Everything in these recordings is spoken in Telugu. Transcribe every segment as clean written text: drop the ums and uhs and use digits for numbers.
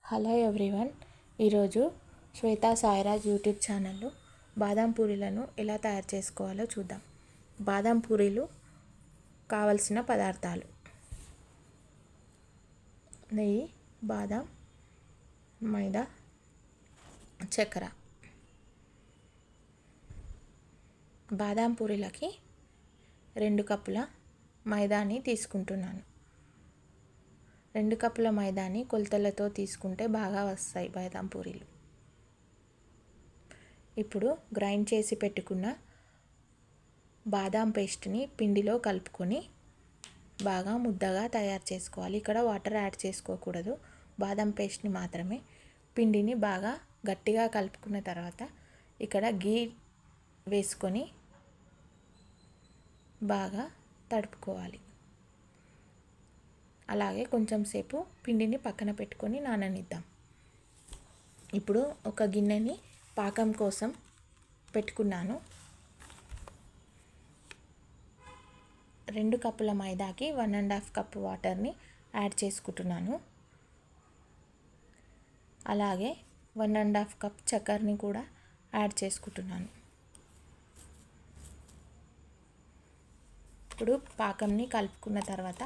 Hello everyone. ఈరోజు శ్వేతా సాయిరాజ్ యూట్యూబ్ ఛానల్లో బాదం పూరీలను ఎలా తయారు చేసుకోవాలో చూద్దాం. బాదం పూరీలు కావలసిన పదార్థాలు: నెయ్యి, బాదం, మైదా, చక్కెర. బాదం పూరీలకి 2 కప్పుల మైదాని తీసుకుంటున్నాను. 2 కప్పుల మైదాని కొలతలతో తీసుకుంటే బాగా వస్తాయి బాదం పూరీలు. ఇప్పుడు గ్రైండ్ చేసి పెట్టుకున్న బాదం పేస్ట్ని పిండిలో కలుపుకొని బాగా ముద్దగా తయారు చేసుకోవాలి. ఇక్కడ వాటర్ యాడ్ చేసుకోకూడదు, బాదం పేస్ట్ని మాత్రమే. పిండిని బాగా గట్టిగా కలుపుకున్న తర్వాత ఇక్కడ గీ వేసుకొని బాగా తడుపుకోవాలి. అలాగే కొంచెం సేపు పిండిని పక్కన పెట్టుకొని నాననిద్దాం. ఇప్పుడు ఒక గిన్నెని పాకం కోసం పెట్టుకున్నాను. 2 కప్పుల మైదాకి 1.5 కప్పు వాటర్ని యాడ్ చేసుకుంటున్నాను. అలాగే 1.5 కప్ చక్కెరని కూడా యాడ్ చేసుకుంటున్నాను. ఇప్పుడు పాకంని కలుపుకున్న తర్వాత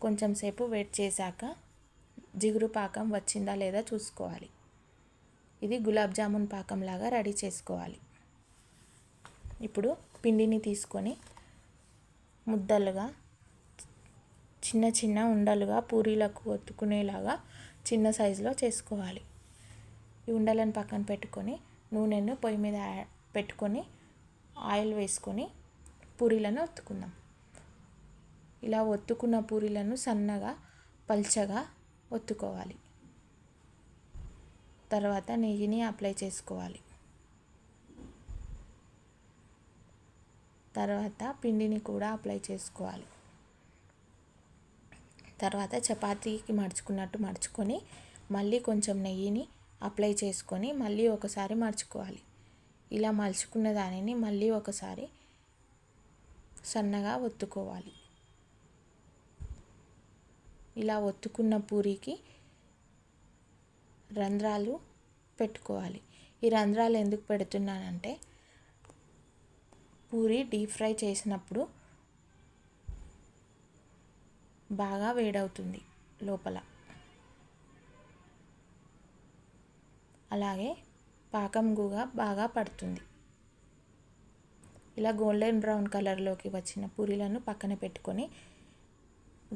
కొంచెం సేపు వెయిట్ చేశాక జిగురు పాకం వచ్చిందా లేదా చూసుకోవాలి. ఇది గులాబ్ జామున్ పాకంలాగా రెడీ చేసుకోవాలి. ఇప్పుడు పిండిని తీసుకొని ముద్దలుగా చిన్న చిన్న ఉండలుగా పూరీలకు ఒత్తుకునేలాగా చిన్న సైజులో చేసుకోవాలి. ఈ ఉండలను పక్కన పెట్టుకొని నూనెను పొయ్యి మీద పెట్టుకొని ఆయిల్ వేసుకొని పూరీలను ఒత్తుకుందాం. ఇలా ఒత్తుకున్న పూరీలను సన్నగా పల్చగా ఒత్తుకోవాలి. తర్వాత నెయ్యిని అప్లై చేసుకోవాలి. తర్వాత పిండిని కూడా అప్లై చేసుకోవాలి. తర్వాత చపాతీకి మడుచుకున్నట్టు మడుచుకొని మళ్ళీ కొంచెం నెయ్యిని అప్లై చేసుకొని మళ్ళీ ఒకసారి మడుచుకోవాలి. ఇలా మలుచుకున్న దానిని మళ్ళీ ఒకసారి సన్నగా ఒత్తుకోవాలి. ఇలా ఒత్తుకున్న పూరీకి రంధ్రాలు పెట్టుకోవాలి. ఈ రంధ్రాలు ఎందుకు పెడుతున్నానంటే పూరి డీప్ ఫ్రై చేసినప్పుడు బాగా వేడవుతుంది లోపల. అలాగే పాకం కూడా బాగా పడుతుంది. ఇలా గోల్డెన్ బ్రౌన్ కలర్లోకి వచ్చిన పూరీలను పక్కన పెట్టుకొని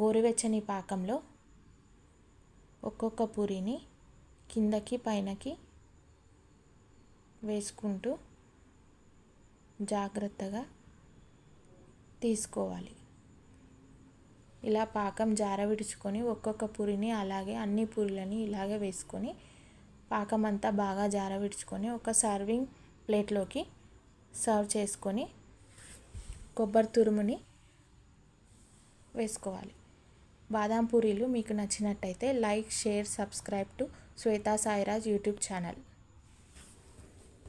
గోరువెచ్చని పాకంలో ఒక్కొక్క పూరీని కిందకి పైనకి వేసుకుంటూ జాగ్రత్తగా తీసుకోవాలి. ఇలా పాకం జార విడుచుకొని ఒక్కొక్క పూరిని అలాగే అన్ని పూరీలని ఇలాగే వేసుకొని పాకం అంతా బాగా జార విడుచుకొని ఒక సర్వింగ్ ప్లేట్లోకి సర్వ్ చేసుకొని కొబ్బరి తురుముని వేసుకోవాలి. బాదం పూరీలు మీకు నచ్చినట్టయితే like, share, subscribe to Shweta Sairaj YouTube channel.